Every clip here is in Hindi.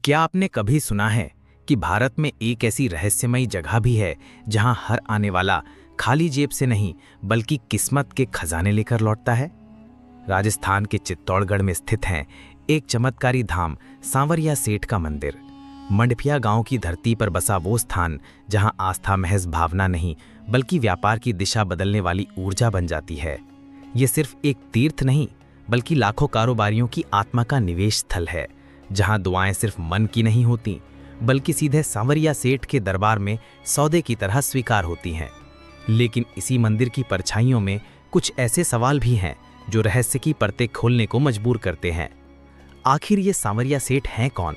क्या आपने कभी सुना है कि भारत में एक ऐसी रहस्यमयी जगह भी है जहां हर आने वाला खाली जेब से नहीं बल्कि किस्मत के खजाने लेकर लौटता है? राजस्थान के चित्तौड़गढ़ में स्थित है एक चमत्कारी धाम सांवरिया सेठ का मंदिर। मंडफिया गांव की धरती पर बसा वो स्थान जहां आस्था महज भावना नहीं बल्कि व्यापार की दिशा बदलने वाली ऊर्जा बन जाती है। ये सिर्फ एक तीर्थ नहीं बल्कि लाखों कारोबारियों की आत्मा का निवेश स्थल है, जहां दुआएं सिर्फ मन की नहीं होती बल्कि सीधे सांवरिया सेठ के दरबार में सौदे की तरह स्वीकार होती हैं। लेकिन इसी मंदिर की परछाइयों में कुछ ऐसे सवाल भी हैं जो रहस्य की परतें खोलने को मजबूर करते हैं। आखिर ये सांवरिया सेठ हैं कौन?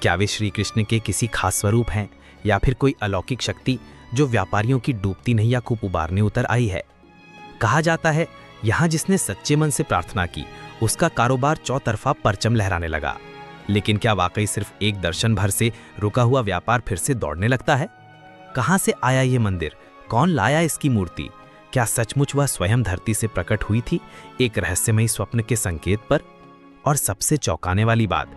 क्या वे श्री कृष्ण के किसी खास स्वरूप हैं या फिर कोई अलौकिक शक्ति जो व्यापारियों की डूबती नैया को उबारने उतर आई है? कहा जाता है यहाँ जिसने सच्चे मन से प्रार्थना की उसका कारोबार चौतरफा परचम लहराने लगा। लेकिन क्या वाकई सिर्फ एक दर्शन भर से रुका हुआ व्यापार फिर से दौड़ने लगता है? कहाँ से आया ये मंदिर? कौन लाया इसकी मूर्ति? क्या सचमुच वह स्वयं धरती से प्रकट हुई थी एक रहस्यमयी स्वप्न के संकेत पर? और सबसे चौंकाने वाली बात,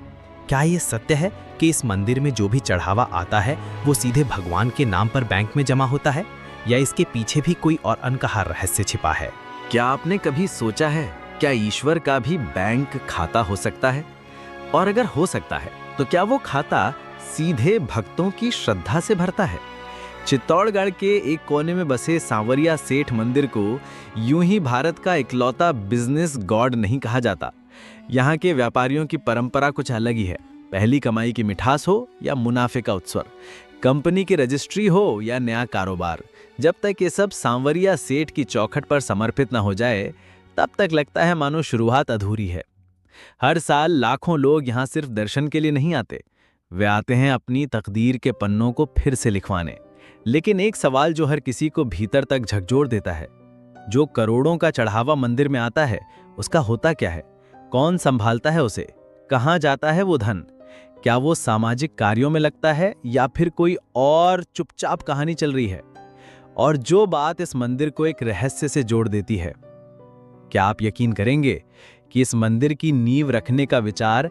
क्या ये सत्य है कि इस मंदिर में जो भी चढ़ावा आता है वो सीधे भगवान के नाम पर बैंक में जमा होता है, या इसके पीछे भी कोई और अनकहा रहस्य छिपा है? क्या आपने कभी सोचा है क्या ईश्वर का भी बैंक खाता हो सकता है? और अगर हो सकता है तो क्या वो खाता सीधे भक्तों की श्रद्धा से भरता है? चित्तौड़गढ़ के एक कोने में बसे सांवरिया सेठ मंदिर को यूं ही भारत का इकलौता बिजनेस गॉड नहीं कहा जाता। यहाँ के व्यापारियों की परंपरा कुछ अलग ही है। पहली कमाई की मिठास हो या मुनाफे का उत्सव, कंपनी की रजिस्ट्री हो या नया कारोबार, जब तक ये सब सांवरिया सेठ की चौखट पर समर्पित न हो जाए तब तक लगता है मानो शुरुआत अधूरी है। हर साल लाखों लोग यहाँ सिर्फ दर्शन के लिए नहीं आते, वे आते हैं अपनी तकदीर के पन्नों को फिर से लिखवाने। लेकिन एक सवाल जो हर किसी को भीतर तक झकझोर देता है, जो करोड़ों का चढ़ावा मंदिर में आता है उसका होता क्या है? कौन संभालता है उसे? कहाँ जाता है वो धन? क्या वो सामाजिक कार्यों में लगता है या फिर कोई और चुपचाप कहानी चल रही है? और जो बात इस मंदिर को एक रहस्य से जोड़ देती है, क्या आप यकीन करेंगे कि इस मंदिर की नींव रखने का विचार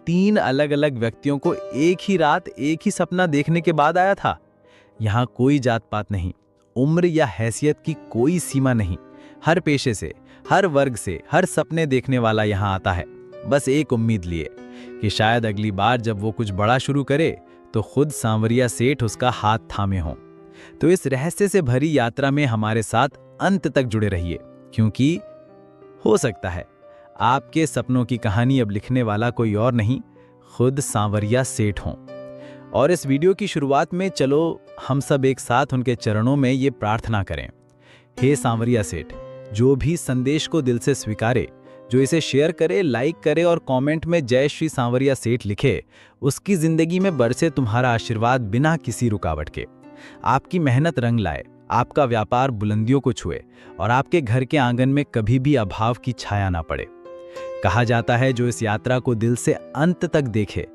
3 अलग अलग व्यक्तियों को एक ही रात एक ही सपना देखने के बाद आया था? यहाँ कोई जात पात नहीं, उम्र या हैसियत की कोई सीमा नहीं। हर पेशे से, हर वर्ग से, हर सपने देखने वाला यहाँ आता है, बस एक उम्मीद लिए कि शायद अगली बार जब वो कुछ बड़ा शुरू करे तो खुद सांवरिया सेठ उसका हाथ थामे हों। तो इस रहस्य से भरी यात्रा में हमारे साथ अंत तक जुड़े रहिए, क्योंकि हो सकता है आपके सपनों की कहानी अब लिखने वाला कोई और नहीं, खुद सांवरिया सेठ हों। और इस वीडियो की शुरुआत में चलो हम सब एक साथ उनके चरणों में ये प्रार्थना करें। हे सांवरिया सेठ, जो भी संदेश को दिल से स्वीकारे, जो इसे शेयर करे, लाइक करे और कमेंट में जय श्री सांवरिया सेठ लिखे, उसकी जिंदगी में बरसे तुम्हारा आशीर्वाद बिना किसी रुकावट के। आपकी मेहनत रंग लाए, आपका व्यापार बुलंदियों को छुए और आपके घर के आंगन में कभी भी अभाव की छाया ना पड़े। कहा जाता है जो इस यात्रा को दिल से अंत तक देखे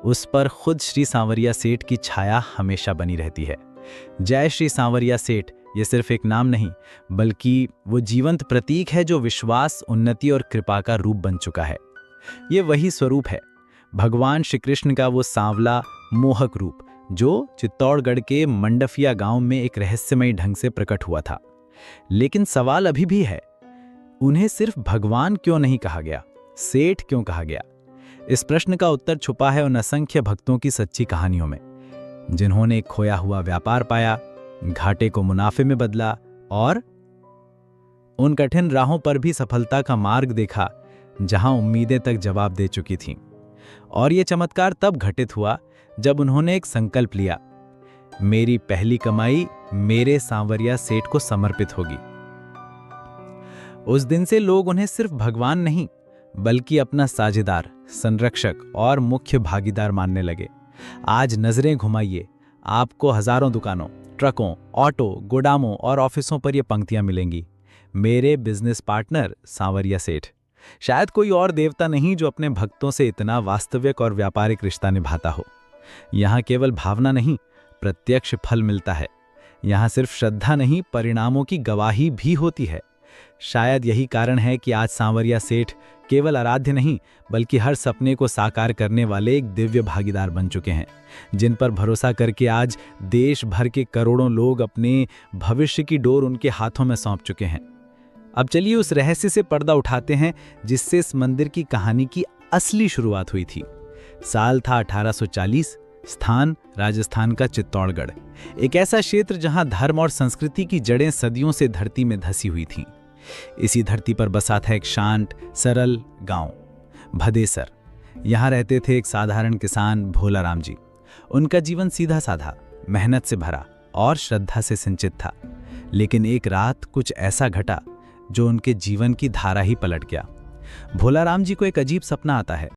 उस पर खुद श्री सांवरिया सेठ की छाया हमेशा बनी रहती है। जय श्री सांवरिया सेठ ये सिर्फ एक नाम नहीं बल्कि वो जीवंत प्रतीक है जो विश्वास, उन्नति और कृपा का रूप बन चुका है। ये वही स्वरूप है, भगवान श्री कृष्ण का वो सांवला मोहक रूप जो चित्तौड़गढ़ के मंडफिया गांव में एक रहस्यमयी ढंग से प्रकट हुआ था। लेकिन सवाल अभी भी है, उन्हें सिर्फ भगवान क्यों नहीं कहा गया, सेठ क्यों कहा गया? इस प्रश्न का उत्तर छुपा है उन असंख्य भक्तों की सच्ची कहानियों में, जिन्होंने खोया हुआ व्यापार पाया, घाटे को मुनाफे में बदला और उन कठिन राहों पर भी सफलता का मार्ग देखा जहां उम्मीदें तक जवाब दे चुकी थीं। और ये चमत्कार तब घटित हुआ जब उन्होंने एक संकल्प लिया, मेरी पहली कमाई मेरे सांवरिया सेठ को समर्पित होगी। उस दिन से लोग उन्हें सिर्फ भगवान नहीं बल्कि अपना साझेदार, संरक्षक और मुख्य भागीदार मानने लगे। आज नजरें घुमाइए, आपको हजारों दुकानों, ट्रकों, ऑटो, गोदामों और ऑफिसों पर ये पंक्तियां मिलेंगी, मेरे बिजनेस पार्टनर सांवरिया सेठ। शायद कोई और देवता नहीं जो अपने भक्तों से इतना वास्तविक और व्यापारिक रिश्ता निभाता हो। यहाँ केवल भावना नहीं, प्रत्यक्ष फल मिलता है। यहाँ सिर्फ श्रद्धा नहीं, परिणामों की गवाही भी होती है। शायद यही कारण है कि आज सांवरिया सेठ केवल आराध्य नहीं बल्कि हर सपने को साकार करने वाले एक दिव्य भागीदार बन चुके हैं, जिन पर भरोसा करके आज देश भर के करोड़ों लोग अपने भविष्य की डोर उनके हाथों में सौंप चुके हैं। अब चलिए उस रहस्य से पर्दा उठाते हैं जिससे इस मंदिर की कहानी की असली शुरुआत हुई थी। साल था 1840, स्थान राजस्थान का चित्तौड़गढ़, एक ऐसा क्षेत्र जहां धर्म और संस्कृति की जड़ें सदियों से धरती में धसी हुई थीं। इसी धरती पर बसा था एक शांत सरल गांव भदेसर। यहां रहते थे एक साधारण किसान भोलाराम जी। उनका जीवन सीधा साधा, मेहनत से भरा और श्रद्धा से सिंचित था। लेकिन एक रात कुछ ऐसा घटा जो उनके जीवन की धारा ही पलट गया। भोलाराम जी को एक अजीब सपना आता है।